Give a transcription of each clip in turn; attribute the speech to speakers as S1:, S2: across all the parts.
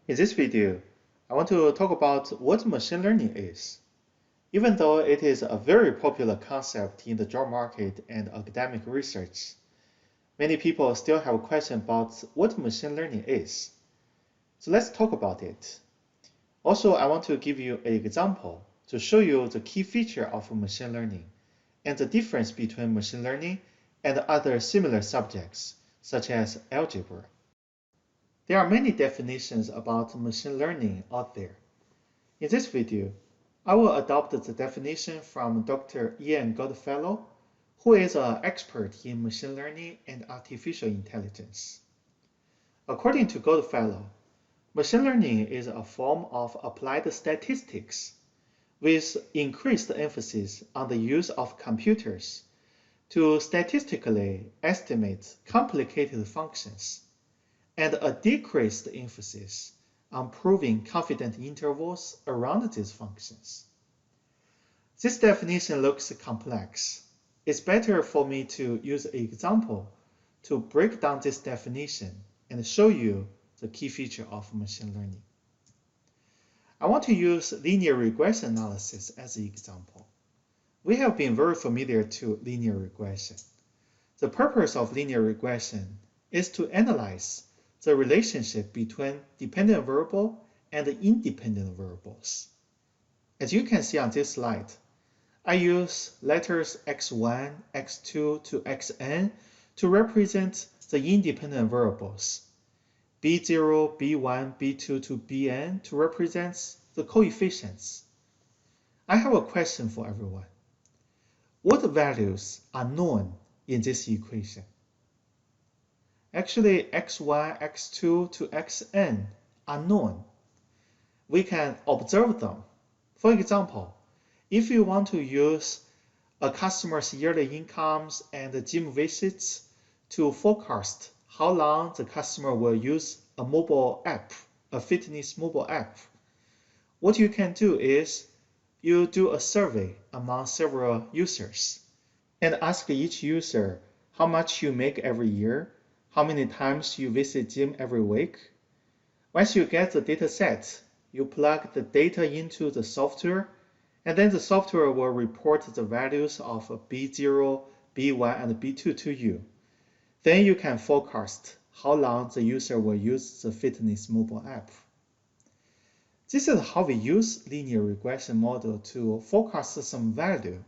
S1: In this video, I want to talk about what machine learning is. Even though it is a very popular concept in the job market and academic research, many people still have a question about what machine learning is. So let's talk about it. Also, I want to give you an example to show you the key feature of machine learning and the difference between machine learning and other similar subjects, such as algebra. There are many definitions about machine learning out there. In this video, I will adopt the definition from Dr. Ian Goodfellow, who is an expert in machine learning and artificial intelligence. According to Goodfellow, machine learning is a form of applied statistics with increased emphasis on the use of computers to statistically estimate complicated functions, and a decreased emphasis on proving confidence intervals around these functions. This definition looks complex. It's better for me to use an example to break down this definition and show you the key feature of machine learning. I want to use linear regression analysis as an example. We have been very familiar to linear regression. The purpose of linear regression is to analyze the relationship between dependent variable and independent variables. As you can see on this slide, I use letters x1, x2 to xn to represent the independent variables, b0, b1, b2 to bn to represent the coefficients. I have a question for everyone. What values are known in this equation? Actually, x1, x2 to xn are known. We can observe them. For example, if you want to use a customer's yearly incomes and gym visits to forecast how long the customer will use a mobile app, a fitness mobile app, what you can do is you do a survey among several users and ask each user how much you make every year, how many times you visit gym every week. Once you get the data set, you plug the data into the software, and then the software will report the values of B0, B1, and B2 to you. Then you can forecast how long the user will use the fitness mobile app. This is how we use linear regression model to forecast some value.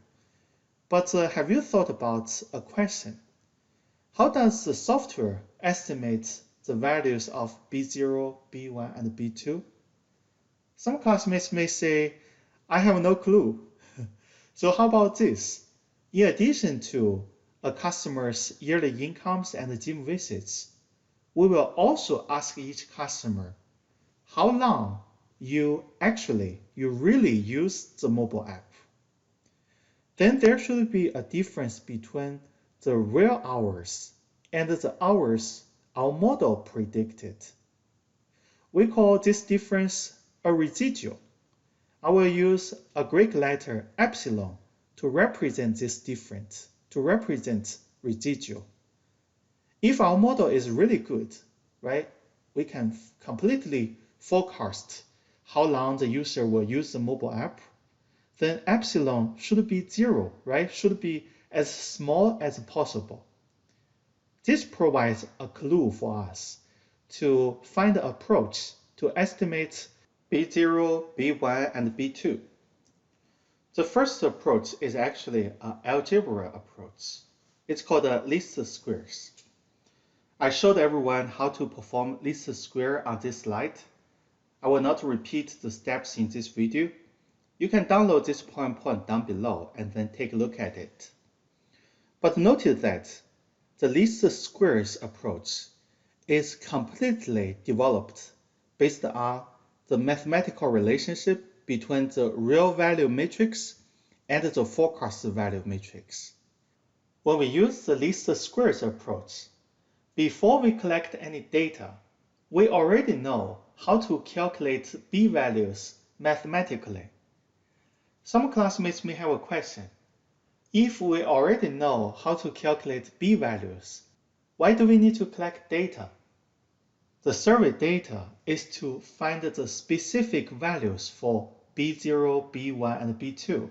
S1: But have you thought about a question? How does the software estimate the values of B0, B1, and B2? Some classmates may say, I have no clue. So how about this? In addition to a customer's yearly incomes and gym visits, we will also ask each customer how long you really use the mobile app. Then there should be a difference between the real hours and the hours our model predicted. We call this difference a residual. I will use a Greek letter epsilon to represent this difference, to represent residual. If our model is really good, right, we can completely forecast how long the user will use the mobile app, then epsilon should be 0, right? Should be as small as possible. This provides a clue for us to find an approach to estimate B0, B1, and B2. The first approach is actually an algebraic approach. It's called a least squares. I showed everyone how to perform least square on this slide. I will not repeat the steps in this video. You can download this point down below and then take a look at it. But notice that the least squares approach is completely developed based on the mathematical relationship between the real value matrix and the forecast value matrix. When we use the least squares approach, before we collect any data, we already know how to calculate b values mathematically. Some classmates may have a question. If we already know how to calculate b values, why do we need to collect data? The survey data is to find the specific values for B0, B1, and B2.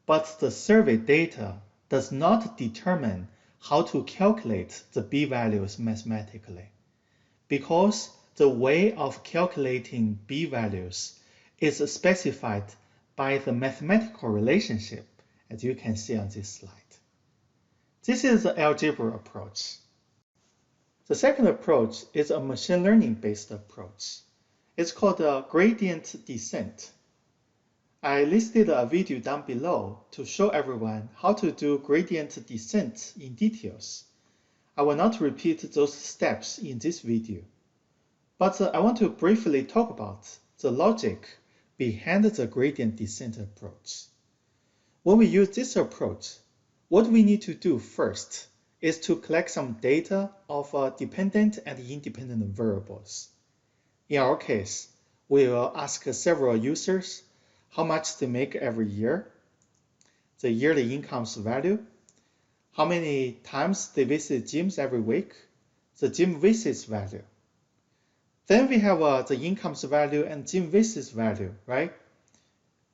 S1: But the survey data does not determine how to calculate the b-values mathematically, because the way of calculating b-values is specified by the mathematical relationship, as you can see on this slide. This is the algebra approach. The second approach is a machine learning-based approach. It's called a gradient descent. I listed a video down below to show everyone how to do gradient descent in details. I will not repeat those steps in this video, but I want to briefly talk about the logic behind the gradient descent approach. When we use this approach, what we need to do first is to collect some data of dependent and independent variables. In our case, we will ask several users how much they make every year, the yearly income's value, how many times they visit gyms every week, the gym visits value. Then we have the income's value and gym visits value, right?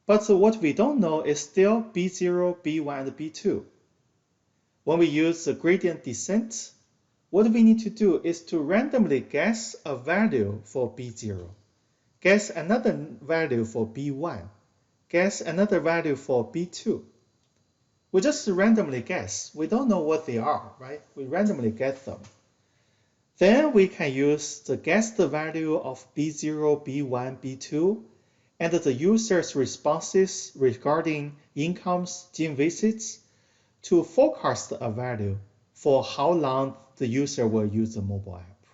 S1: But what we don't know is still B0, B1, and B2. When we use the gradient descent, what we need to do is to randomly guess a value for B0, guess another value for B1, guess another value for B2. We just randomly guess. We don't know what they are, right? We randomly get them. Then we can use the guessed value of B0, B1, B2, and the user's responses regarding incomes, gym visits, to forecast a value for how long the user will use the mobile app.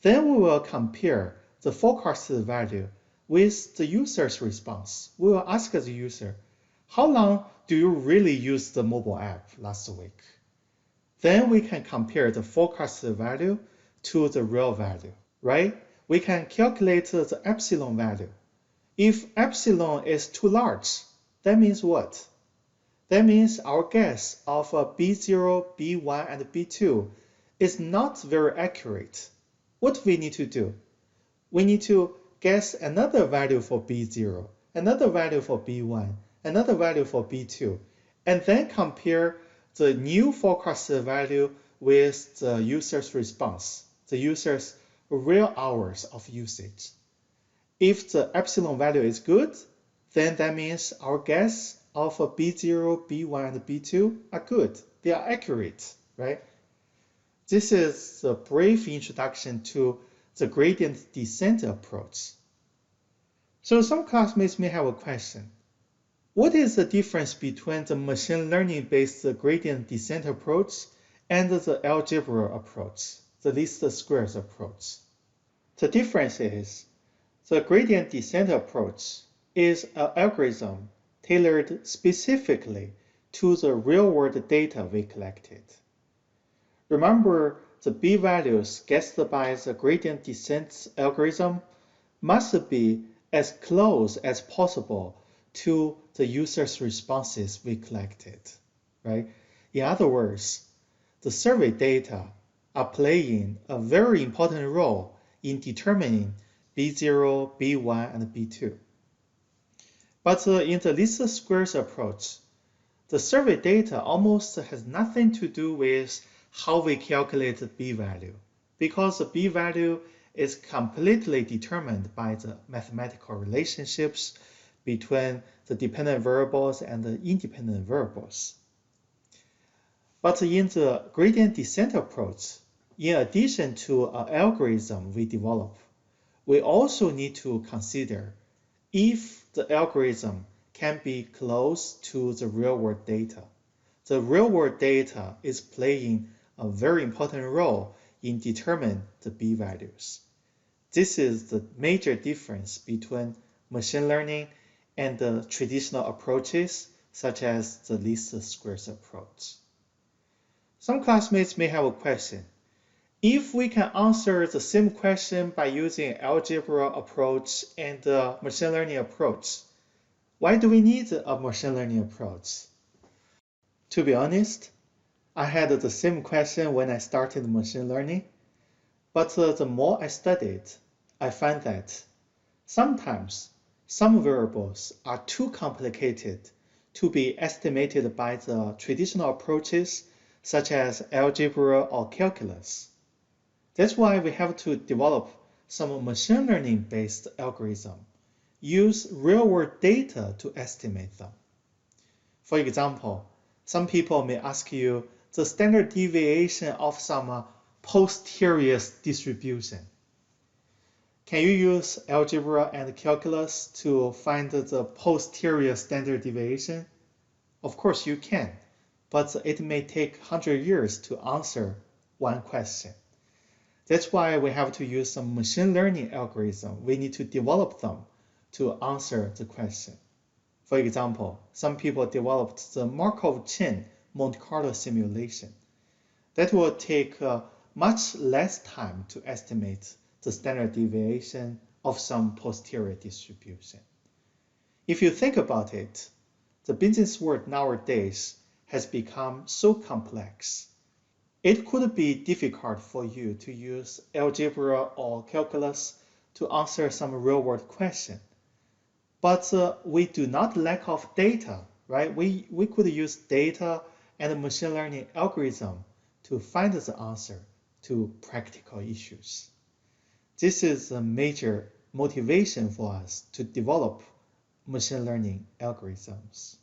S1: Then we will compare the forecasted value with the user's response. We will ask the user, how long do you really use the mobile app last week? Then we can compare the forecasted value to the real value, right? We can calculate the epsilon value. If epsilon is too large, that means what? That means our guess of B0, B1, and B2 is not very accurate. What we need to do? We need to guess another value for B0, another value for B1, another value for B2, and then compare the new forecasted value with the user's response, the user's real hours of usage. If the epsilon value is good, then that means our guess of B0, B1, and B2 are good. They are accurate, right? This is a brief introduction to the gradient descent approach. So some classmates may have a question. What is the difference between the machine learning-based gradient descent approach and the algebra approach, the least squares approach? The difference is the gradient descent approach is an algorithm tailored specifically to the real-world data we collected. Remember, the b-values guessed by the gradient descent algorithm must be as close as possible to the user's responses we collected, right? In other words, the survey data are playing a very important role in determining B0, B1, and B2. But in the least squares approach, the survey data almost has nothing to do with how we calculate the b-value, because the b-value is completely determined by the mathematical relationships between the dependent variables and the independent variables. But in the gradient descent approach, in addition to an algorithm we develop, we also need to consider if the algorithm can be close to the real-world data. The real-world data is playing a very important role in determining the b-values. This is the major difference between machine learning and the traditional approaches, such as the least squares approach. Some classmates may have a question. If we can answer the same question by using algebra approach and machine learning approach, why do we need a machine learning approach? To be honest, I had the same question when I started machine learning. But the more I studied, I find that sometimes some variables are too complicated to be estimated by the traditional approaches such as algebra or calculus. That's why we have to develop some machine learning based algorithm, use real-world data to estimate them. For example, some people may ask you the standard deviation of some posterior distribution. Can you use algebra and calculus to find the posterior standard deviation? Of course you can, but it may take 100 years to answer one question. That's why we have to use some machine learning algorithm. We need to develop them to answer the question. For example, some people developed the Markov chain Monte Carlo simulation. That will take much less time to estimate the standard deviation of some posterior distribution. If you think about it, the business world nowadays has become so complex. It could be difficult for you to use algebra or calculus to answer some real-world question. But we do not lack of data, right? We could use data and machine learning algorithm to find the answer to practical issues. This is a major motivation for us to develop machine learning algorithms.